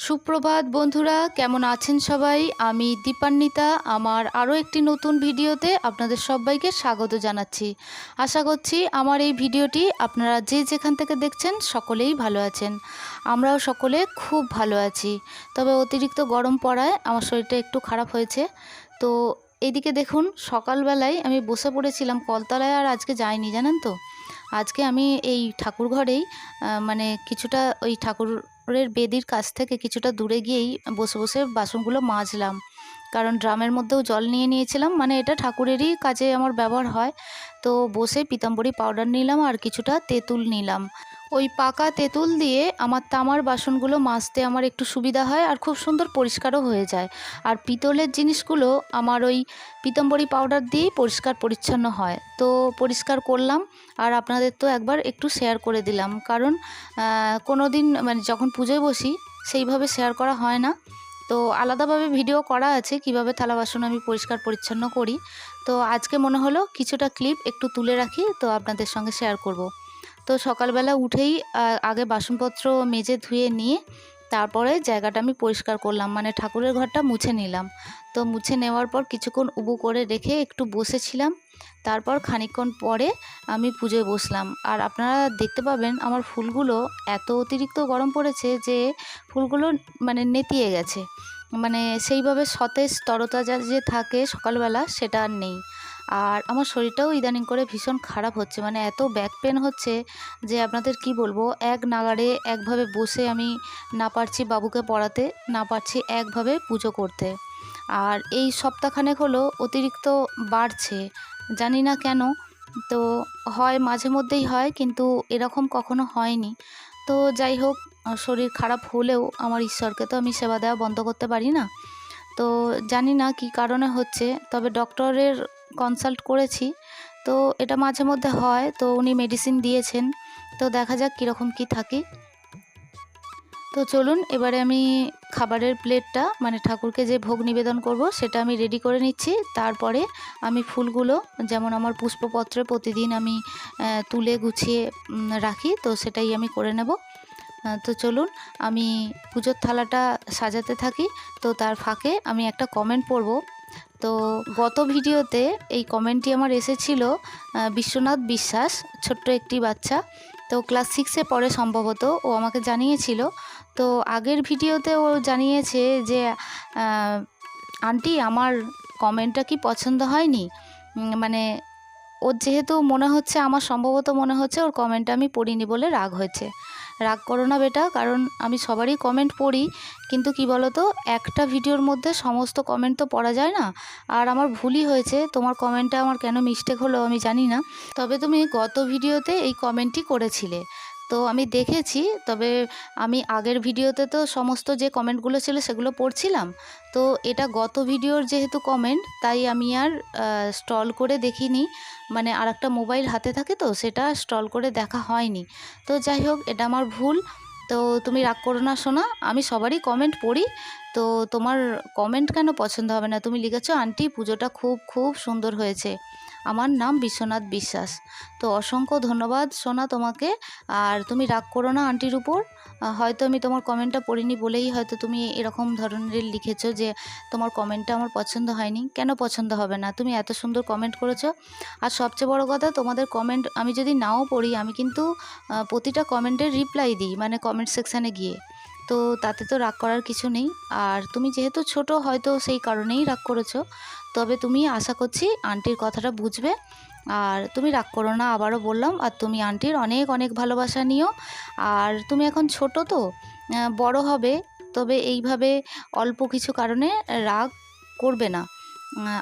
সুপ্রভাত বন্ধুরা, কেমন আছেন সবাই? আমি দীপান্বিতা আমার আরও একটি নতুন ভিডিওতে আপনাদের সবাইকে স্বাগত জানাচ্ছি। আশা করছি আমার এই ভিডিওটি আপনারা যে যেখান থেকে দেখছেন সকলেই ভালো আছেন। আমরাও সকলে খুব ভালো আছি, তবে অতিরিক্ত গরম পড়ায় আমার শরীরটা একটু খারাপ হয়েছে। তো এইদিকে দেখুন, সকালবেলায় আমি বসে পড়েছিলাম কলতলায়, আর আজকে যাইনি জানেন তো। আজকে আমি এই ঠাকুর ঘরেই মানে কিছুটা ওই ঠাকুরের বেদির কাছ থেকে কিছুটা দূরে গিয়েই বসে বসে বাসনগুলো মাজলাম, কারণ ড্রামের মধ্যেও জল নিয়ে নিয়েছিলাম। মানে এটা ঠাকুরেরই কাজে আমার ব্যবহার হয়। তো বসে পিতাম্বরী পাউডার নিলাম আর কিছুটা তেঁতুল নিলাম। ওই পাকা তেঁতুল দিয়ে আমার তামার বাসনগুলো মাজতে আমার একটু সুবিধা হয়, আর খুব সুন্দর পরিষ্কারও হয়ে যায়। আর পিতলের জিনিসগুলো আমার ওই পিতাম্বরী পাউডার দিয়েই পরিষ্কার পরিচ্ছন্ন হয়। তো পরিষ্কার করলাম, আর আপনাদের তো একবার একটু শেয়ার করে দিলাম, কারণ কোনো দিন মানে যখন পুজোয় বসি সেইভাবে শেয়ার করা হয় না। তো আলাদাভাবে ভিডিও করা আছে কিভাবে থালা বাসন আমি পরিষ্কার পরিচ্ছন্ন করি। তো আজকে মনে হলো কিছুটা ক্লিপ একটু তুলে রাখি, তো আপনাদের সঙ্গে শেয়ার করব। তো সকালবেলা উঠেই আগে বাসনপত্র মেজে ধুয়ে নিয়ে তারপরে জায়গাটা আমি পরিষ্কার করলাম, মানে ঠাকুরের ঘরটা মুছে নিলাম। তো মুছে নেওয়ার পর কিছুক্ষণ উবু করে রেখে একটু বসেছিলাম। তারপর খানিকক্ষণ পরে আমি পুজোয় বসলাম। আর আপনারা দেখতে পাবেন আমার ফুলগুলো এত অতিরিক্ত গরম পড়েছে যে ফুলগুলো মানে নেতিয়ে গেছে, মানে সেইভাবে সতেজ তরতাজা যে থাকে সকালবেলা সেটা আর নেই। আর আমার শরীরটাও ইদানিং করে ভীষণ খারাপ হচ্ছে, মানে এত ব্যাক পেন হচ্ছে যে আপনাদের কি বলবো। এক নাগাড়ে একভাবে বসে আমি না পারছি বাবুকে পড়াতে, না পারছি একভাবে পুজো করতে। আর এই সপ্তাহখানেক হলো অতিরিক্ত বাড়ছে, জানি না কেন। তো হয় মাঝে মধ্যেই হয়, কিন্তু এরকম কখনো হয়নি। তো যাই হোক, শরীর খারাপ হলেও আমার ঈশ্বরকে তো আমি সেবা দেওয়া বন্ধ করতে পারি না। তো জানি না কি কারণে হচ্ছে, তবে ডক্টরের কনসাল্ট করেছি। তো এটা মাঝে মধ্যে হয়, তো উনি মেডিসিন দিয়েছেন। তো দেখা যাক কীরকম কি থাকি। তো চলুন এবারে আমি খাবারের প্লেটটা, মানে ঠাকুরকে যে ভোগ নিবেদন করব সেটা আমি রেডি করে নিচ্ছি। তারপরে আমি ফুলগুলো, যেমন আমার পুষ্পপত্রে প্রতিদিন আমি তুলে গুছিয়ে রাখি, তো সেটাই আমি করে নেব। তো চলুন আমি পুজোর থালাটা সাজাতে থাকি। তো তার ফাঁকে আমি একটা কমেন্ট পড়ব। তো গত ভিডিওতে এই কমেন্টটি আমার এসেছিল বিশ্বনাথ বিশ্বাস, ছোট্ট একটি বাচ্চা। তো ক্লাস 6-এ পড়ে সম্ভবত, ও আমাকে জানিয়েছিল। তো আগের ভিডিওতে ও জানিয়েছে যে আন্টি আমার কমেন্টটা কি পছন্দ হয়নি। মানে ওর যেহেতু মনে হচ্ছে, আমার সম্ভবত মনে হচ্ছে ওর কমেন্টটা আমি পড়িনি বলে রাগ হয়েছে। রাগ করো না বেটা, কারণ আমি সবারই কমেন্ট পড়ি, কিন্তু কি বলো তো, একটা ভিডিওর মধ্যে সমস্ত কমেন্ট তো পড়া যায় না। আর আমার ভুলই হয়েছে, তোমার কমেন্টটা আমার কেন মিস্টেক হলো আমি জানি না। তবে তুমি গত ভিডিওতে এই কমেন্টটি করেছিলে, তো আমি দেখেছি। তবে আমি আগের ভিডিওতে তো সমস্ত যে কমেন্টগুলো ছিল সেগুলো পড়ছিলাম। তো এটা গত ভিডিওর যেহেতু কমেন্ট, তাই আমি আর স্টল করে দেখিনি। মানে আর একটা মোবাইল হাতে থাকে, তো সেটা স্টল করে দেখা হয়নি। তো যাই হোক, এটা আমার ভুল। তো তুমি রাগ করো না সোনা, আমি সবারই কমেন্ট পড়ি। তো তোমার কমেন্ট কেন পছন্দ হবে না? তুমি লিখেছো আন্টি পুজোটা খুব খুব সুন্দর হয়েছে, আমার নাম বিশ্বনাথ বিশ্বাস। তো অসংখ্য ধন্যবাদ সোনা তোমাকে। আর তুমি রাগ করো না আন্টির উপর। হয়তো আমি তোমার কমেন্টটা পড়িনি বলেই হয়তো তুমি এরকম ধরনের লিখেছো যে তোমার কমেন্টটা আমার পছন্দ হয়নি। কেন পছন্দ হবে না? তুমি এত সুন্দর কমেন্ট করেছো। আর সবচেয়ে বড় কথা, তোমাদের কমেন্ট আমি যদি নাও পড়ি, আমি কিন্তু প্রতিটা কমেন্টের রিপ্লাই দিই, মানে কমেন্ট সেকশানে গিয়ে। তো তাতে তো রাগ করার কিছু নেই। আর তুমি যেহেতু ছোট, হয়তো সেই কারণেই রাগ করেছো। তবে তুমি আশা করছি আন্টির কথাটা বুঝবে। আর তুমি রাগ করো না, আবারও বললাম। আর তুমি আন্টির অনেক অনেক ভালোবাসা নিও। আর তুমি এখন ছোট, তো বড় হবে, তবে এইভাবে অল্প কিছু কারণে রাগ করবে না।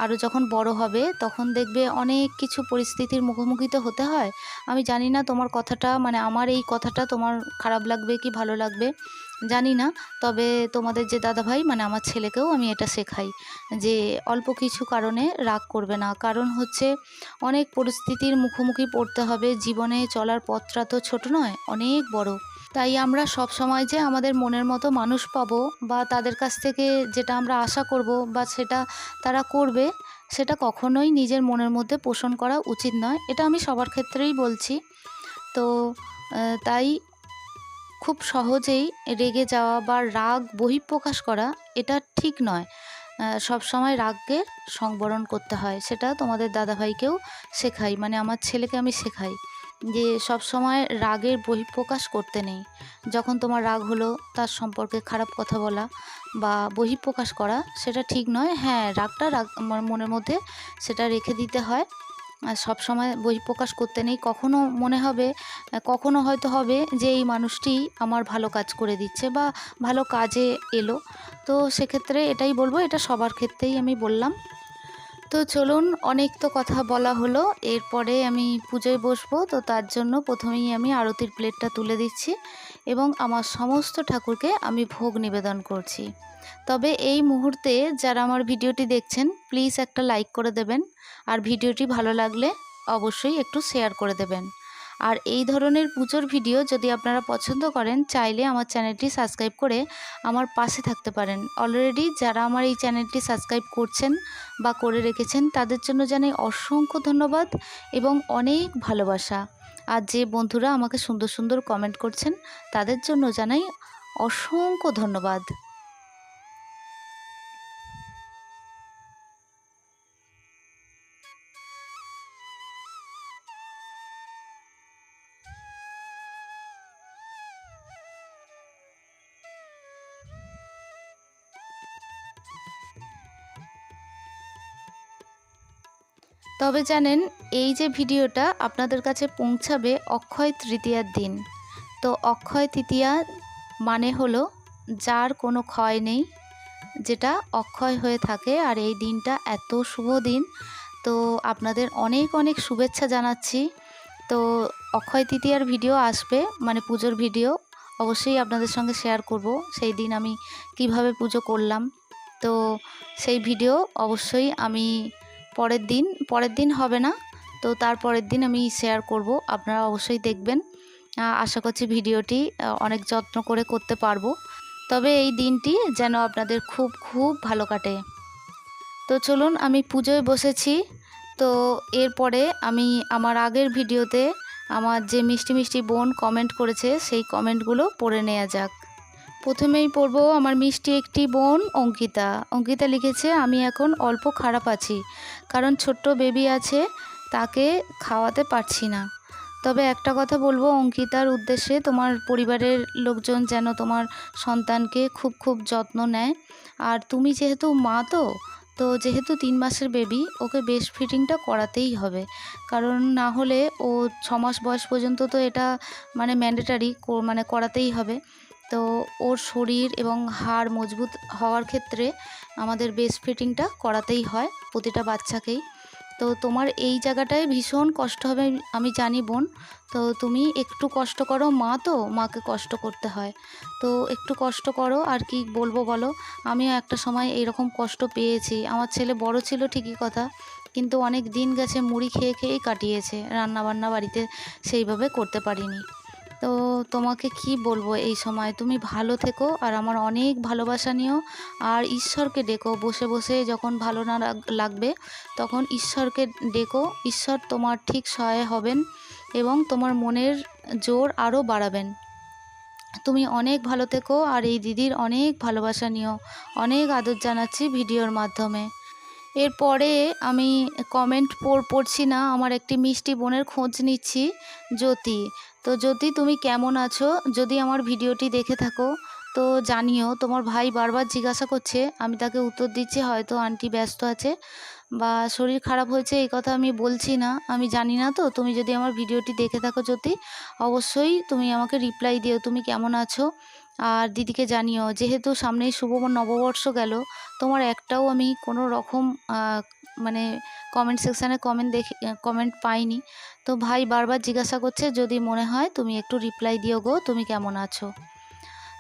আরও যখন বড় হবে তখন দেখবে অনেক কিছু পরিস্থিতির মুখোমুখি তো হতে হয়। আমি জানি না তোমার কথাটা, মানে আমার এই কথাটা তোমার খারাপ লাগবে কি ভালো লাগবে জানি না। তবে তোমাদের যে দাদাভাই, মানে আমার ছেলেকেও আমি এটা শেখাই যে অল্প কিছু কারণে রাগ করবে না। কারণ হচ্ছে অনেক পরিস্থিতির মুখোমুখি পড়তে হবে, জীবনে চলার পথটা তো ছোট নয়, অনেক বড়। তাই আমরা সব সময় যে আমাদের মনের মতো মানুষ পাবো, বা তাদের কাছ থেকে যেটা আমরা আশা করব বা সেটা তারা করবে, সেটা কখনোই নিজের মনের মধ্যে পোষণ করা উচিত নয়। এটা আমি সবার ক্ষেত্রেই বলছি। তো তাই খুব সহজেই রেগে যাওয়া বা রাগ বহিঃপ্রকাশ করা এটা ঠিক নয়। সব সময় রাগকে সংবরণ করতে হয়, সেটা তোমাদের দাদাভাইকেও শেখাই, মানে আমার ছেলেকে আমি শেখাই যে সব সময় রাগের বহিঃপ্রকাশ করতে নেই। যখন তোমার রাগ হলো তার সম্পর্কে খারাপ কথা বলা বা বহিঃপ্রকাশ করা সেটা ঠিক নয়। হ্যাঁ, রাগটা মনের মধ্যে সেটা রেখে দিতে হয়, আর সবসময় বহিঃপ্রকাশ করতে নেই। কখনো মনে হবে, কখনো হয়তো হবে যে এই মানুষটি আমার ভালো কাজ করে দিচ্ছে বা ভালো কাজে এলো, তো সেক্ষেত্রে এটাই বলবো, এটা সবার ক্ষেত্রেই আমি বললাম। তো চলুন, অনেক তো কথা বলা হলো, এরপরে আমি পুজোয় বসবো। তো তার জন্য প্রথমেই আমি আরতির প্লেটটা তুলে দিচ্ছি এবং আমার সমস্ত ঠাকুরকে আমি ভোগ নিবেদন করছি। তবে এই মুহূর্তে যারা আমার ভিডিওটি দেখছেন প্লিজ একটা লাইক করে দেবেন, আর ভিডিওটি ভালো লাগলে অবশ্যই একটু শেয়ার করে দেবেন। আর এই ধরনের পুজোর ভিডিও যদি আপনারা পছন্দ করেন, চাইলে আমার চ্যানেলটি সাবস্ক্রাইব করে আমার পাশে থাকতে পারেন। অলরেডি যারা আমার এই চ্যানেলটি সাবস্ক্রাইব করছেন বা করে রেখেছেন তাদের জন্য জানাই অসংখ্য ধন্যবাদ এবং অনেক ভালোবাসা। আর যে বন্ধুরা আমাকে সুন্দর সুন্দর কমেন্ট করছেন তাদের জন্য জানাই অসংখ্য ধন্যবাদ। তবে জানেন, এই যে ভিডিওটা আপনাদের কাছে পৌঁছাবে অক্ষয় তৃতীয়ার দিন। তো অক্ষয় তৃতীয়া মানে হলো যার কোনো ক্ষয় নেই, যেটা অক্ষয় হয়ে থাকে। আর এই দিনটা এত শুভ দিন, তো আপনাদের অনেক অনেক শুভেচ্ছা জানাচ্ছি। তো অক্ষয় তৃতীয়ার ভিডিও আসবে, মানে পুজোর ভিডিও অবশ্যই আপনাদের সঙ্গে শেয়ার করব। সেই দিন আমি কিভাবে পুজো করলাম, তো সেই ভিডিও অবশ্যই আমি পরের দিন হবে না, তো তার পরের দিন আমি শেয়ার করব, আপনারা অবশ্যই দেখবেন। আশা করছি ভিডিওটি অনেক যত্ন করে করতে পারবো। তবে এই দিনটি যেন আপনাদের খুব খুব ভালো কাটে। তো চলুন, আমি পুজোয় বসেছি। তো এরপরে আমি আমার আগের ভিডিওতে আমার যে মিষ্টি মিষ্টি বোন কমেন্ট করেছে সেই কমেন্টগুলো পড়ে নেওয়া যাক। প্রথমেই পড়ব আমার মিষ্টি একটি বোন অঙ্কিতা। অঙ্কিতা লিখেছে, আমি এখন অল্প খারাপ আছি, কারণ ছোট্ট বেবি আছে, তাকে খাওয়াতে পারছি না। তবে একটা কথা বলবো অঙ্কিতার উদ্দেশ্যে, তোমার পরিবারের লোকজন যেন তোমার সন্তানকে খুব খুব যত্ন নেয়। আর তুমি যেহেতু মা, তো যেহেতু 3 মাসের বেবি, ওকে ব্রেস্ট ফিডিংটা করাতেই হবে, কারণ না হলে ও 6 মাস বয়স পর্যন্ত তো এটা মানে ম্যান্ডেটারি, মানে করাতেই হবে। তো ওর শরীর এবং হাড় মজবুত হওয়ার ক্ষেত্রে আমাদের ব্রেস্ট ফিডিংটা করাতেই হয় প্রতিটা বাচ্চাকেই। তো তোমার এই জায়গাটায় ভীষণ কষ্ট হবে আমি জানি বোন, তো তুমি একটু কষ্ট করো, মা তো, মাকে কষ্ট করতে হয়, তো একটু কষ্ট করো। আর কি বলবো বলো, আমিও একটা সময় এইরকম কষ্ট পেয়েছি। আমার ছেলে বড় ছিল ঠিকই কথা, কিন্তু অনেক দিন গেছে মুড়ি খেয়ে খেয়েই কাটিয়েছে, রান্নাবান্না বাড়িতে সেইভাবে করতে পারিনি। তো তোমাকে কি বলবো, এই সময় তুমি ভালো থেকো আর আমার অনেক ভালোবাসা নিও। আর ঈশ্বরকে ডেকো, বসে বসে যখন ভালো না লাগবে তখন ঈশ্বরকে ডেকো, ঈশ্বর তোমার ঠিক সহায় হবেন এবং তোমার মনের জোর আরও বাড়াবেন। তুমি অনেক ভালো থেকো আর এই দিদির অনেক ভালোবাসা নিও। অনেক আদর জানাচ্ছি ভিডিওর মাধ্যমে। এরপরে আমি কমেন্ট পড়ছি না, আমার একটি মিষ্টি বোনের খোঁজ নিচ্ছি, জ্যোতি। তো জ্যোতি, তুমি কেমন আছো? যদি আমার ভিডিওটি দেখে থাকো তো জানিও। তোমার ভাই বারবার জিজ্ঞাসা করছে, আমি তাকে উত্তর দিচ্ছি হয়তো আন্টি ব্যস্ত আছে বা শরীর খারাপ হয়েছে, এই কথা আমি বলছি না, আমি জানি না। তো তুমি যদি আমার ভিডিওটি দেখে থাকো জ্যোতি, অবশ্যই তুমি আমাকে রিপ্লাই দিও তুমি কেমন আছো। আর দিদিকে জানিও, যেহেতু সামনেই শুভ নববর্ষ গেল, তোমার একটাও আমি কোনো রকম মানে কমেন্ট সেকশানে কমেন্ট পাইনি। তো ভাই বারবার জিজ্ঞাসা করছে, যদি মনে হয় তুমি একটু রিপ্লাই দিও গো, তুমি কেমন আছো।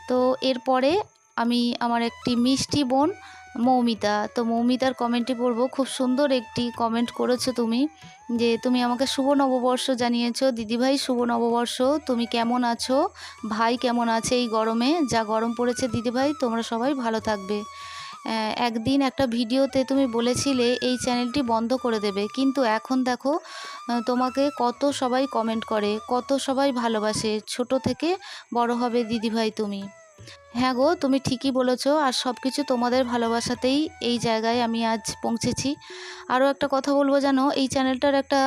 তো এরপরে আমি আমার একটি মিষ্টি বোন মৌমিতা, তো মৌমিতার কমেন্টটি পড়বো। খুব সুন্দর একটি কমেন্ট করেছো তুমি, যে তুমি আমাকে শুভ নববর্ষ জানিয়েছো। দিদিভাই শুভ নববর্ষ, তুমি কেমন আছো, ভাই কেমন আছে এই গরমে, যা গরম পড়েছে দিদিভাই, তোমরা সবাই ভালো থাকবে। একদিন একটা ভিডিওতে তুমি বলেছিলে এই চ্যানেলটি বন্ধ করে দেবে, কিন্তু এখন দেখো তোমাকে কত সবাই কমেন্ট করে, কত সবাই ভালোবাসে। ছোট থেকে বড় হবে দিদিভাই তুমি। হ্যাঁ গো, তুমি ঠিকই বলেছো। আর সব কিছু তোমাদের ভালোবাসাতেই এই জায়গায় আমি আজ পৌঁছেছি। আরও একটা কথা বলবো, জানো এই চ্যানেলটার একটা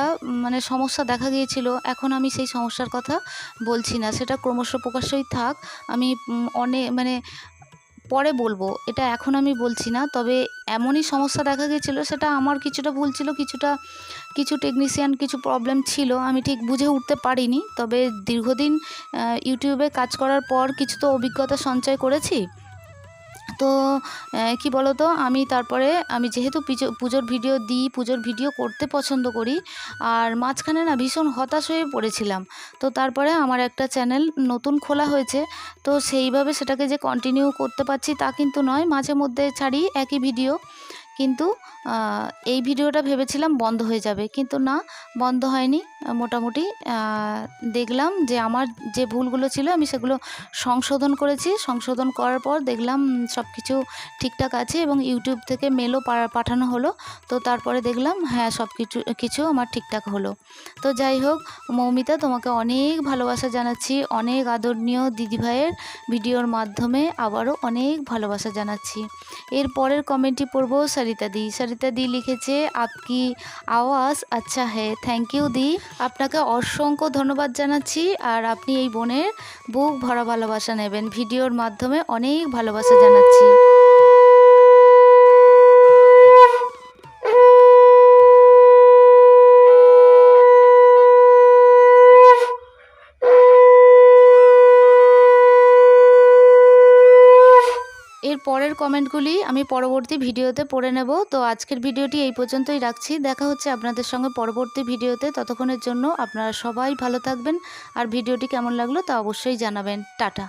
মানে সমস্যা দেখা গিয়েছিল। এখন আমি সেই সমস্যার কথা বলছি না, সেটা ক্রমশ প্রকাশ্যই থাক। আমি অনেক মানে পরে বলবো, এটা এখন আমি বলছি না। তবে এমনই সমস্যা দেখা গিয়েছিল, সেটা আমার কিছুটা ভুল ছিল, কিছু টেকনিশিয়ান কিছু প্রবলেম ছিল, আমি ঠিক বুঝে উঠতে পারিনি। তবে দীর্ঘদিন ইউটিউবে কাজ করার পর কিছু তো অভিজ্ঞতা সঞ্চয় করেছি। তো কি বলো তো, আমি যেহেতু পুজোর ভিডিও দিই, পুজোর ভিডিও করতে পছন্দ করি, আর মাঝখানে না ভীষণ হতাশ হয়ে পড়েছিলাম। তো তারপরে আমার একটা চ্যানেল নতুন খোলা হয়েছে। তো সেইভাবে সেটাকে যে কন্টিনিউ করতে পারছি তা কিন্তু নয়, মাঝে মধ্যে ছাড়ি একই ভিডিও। কিন্তু এই ভিডিওটা ভেবেছিলাম বন্ধ হয়ে যাবে, কিন্তু না, বন্ধ হয়নি। মোটামুটি দেখলাম যে আমার যে ভুলগুলো ছিল আমি সেগুলো সংশোধন করেছি। সংশোধন করার পর দেখলাম সব কিছু ঠিকঠাক আছে, এবং ইউটিউব থেকে মেলও পাঠানো হলো। তো তারপরে দেখলাম হ্যাঁ, সব কিছু আমার ঠিকঠাক হলো। তো যাই হোক মৌমিতা, তোমাকে অনেক ভালোবাসা জানাচ্ছি, অনেক আদরণীয় দিদিভাইয়ের ভিডিওর মাধ্যমে আবারও অনেক ভালোবাসা জানাচ্ছি। এর পরের কমেন্টটি পড়বো সরিতা দি লিখেছে, আপকি আওয়াজ আচ্ছা হ্যাঁ। থ্যাংক ইউ দি, আপনাকে অসংখ্য ধন্যবাদ জানাচ্ছি। আর আপনি এই বোনের বুক ভরা ভালোবাসা নেবেন, ভিডিওর মাধ্যমে অনেক ভালোবাসা জানাচ্ছি। এর পরের কমেন্টগুলি আমি পরবর্তী ভিডিওতে পড়ে নেব। তো আজকের ভিডিওটি এই পর্যন্তই রাখছি। দেখা হচ্ছে আপনাদের সঙ্গে পরবর্তী ভিডিওতে। ততক্ষণের জন্য আপনারা সবাই ভালো থাকবেন, আর ভিডিওটি কেমন লাগলো তা অবশ্যই জানাবেন। টাটা।